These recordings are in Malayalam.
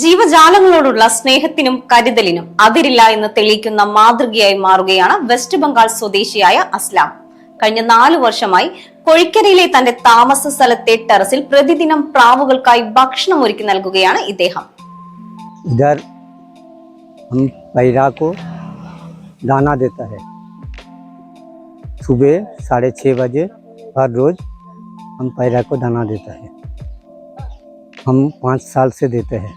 ജീവജാലങ്ങളോടുള്ള സ്നേഹത്തിനും കരുതലിനും അതിരില്ല എന്ന് തെളിയിക്കുന്ന മാതൃകയായി മാറുകയാണ് വെസ്റ്റ് ബംഗാൾ സ്വദേശിയായ അസ്ലാം. കഴിഞ്ഞ 4 വർഷമായി കൊഴിക്കരയിലെ തന്റെ താമസ സ്ഥലത്തെ ടെറസിൽ പ്രതിദിനം പ്രാവുകൾക്കായി ഭക്ഷണം ഒരുക്കി നൽകുകയാണ് ഇദ്ദേഹം. इधर हम पैरा को दाना देता है। सुबह 6:30 बजे हर रोज हम पैरा को दाना देता है। हम 5 साल से देते हैं।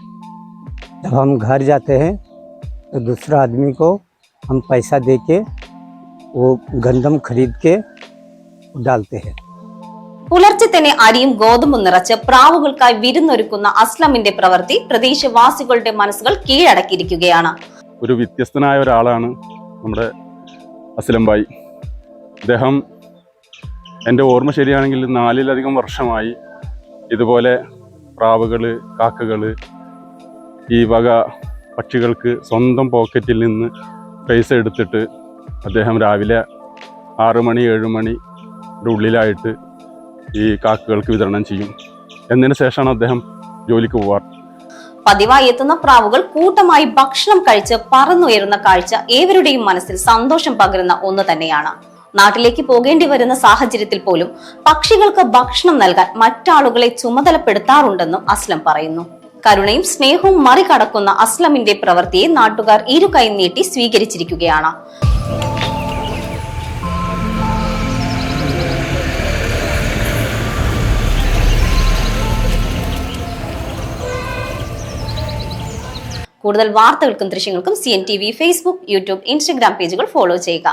जब हम घर जाते हैं तो दूसरा आदमी को हम पैसा दे के वो गंदम खरीद के डालते हैं। പുലർച്ചെ തന്നെ അരിയും ഗോതമ്പും നിറച്ച് പ്രാവുകൾക്കായി വിരുന്നൊരുക്കുന്ന അസ്ലമിന്റെ പ്രവൃത്തി പ്രദേശവാസികളുടെ മനസ്സുകൾ കീഴടക്കിയിരിക്കുകയാണ്. ഒരു വ്യത്യസ്തനായ ഒരാളാണ് നമ്മുടെ അസ്ലം ഭായി. അദ്ദേഹം എൻ്റെ ഓർമ്മ ശരിയാണെങ്കിൽ 4-ലധികം വർഷമായി ഇതുപോലെ പ്രാവുകൾ, കാക്കകൾ, ഈ വക പക്ഷികൾക്ക് സ്വന്തം പോക്കറ്റിൽ നിന്ന് പൈസ എടുത്തിട്ട് അദ്ദേഹം രാവിലെ 6 മണി 7 മണിയുടെ ഉള്ളിലായിട്ട് ഈ കാക്കകൾക്ക് വിതരണം ചെയ്യും. എന്നതിന് ശേഷമാണ് അദ്ദേഹം ജോലിക്ക് പോവാറ്. പതിവായി എത്തുന്ന പ്രാവുകൾ കൂട്ടമായി ഭക്ഷണം കഴിച്ച് പറന്നുയരുന്ന കാഴ്ച ഏവരുടെയും മനസ്സിൽ സന്തോഷം പകരുന്ന ഒന്ന് തന്നെയാണ്. നാട്ടിലേക്ക് പോകേണ്ടി വരുന്ന സാഹചര്യത്തിൽ പോലും പക്ഷികൾക്ക് ഭക്ഷണം നൽകാൻ മറ്റാളുകളെ ചുമതലപ്പെടുത്താറുണ്ടെന്നും അസ്ലം പറയുന്നു. കരുണയും സ്നേഹവും മറികടക്കുന്ന അസ്ലമിന്റെ പ്രവൃത്തിയെ നാട്ടുകാർ ഇരുകൈ നീട്ടി സ്വീകരിച്ചിരിക്കുകയാണ്. കൂടുതൽ വാർത്തകൾക്കും ദൃശ്യങ്ങൾക്കും CNTV ഫേസ്ബുക്ക്, യൂട്യൂബ്, ഇൻസ്റ്റഗ്രാം പേജുകൾ ഫോളോ ചെയ്യുക.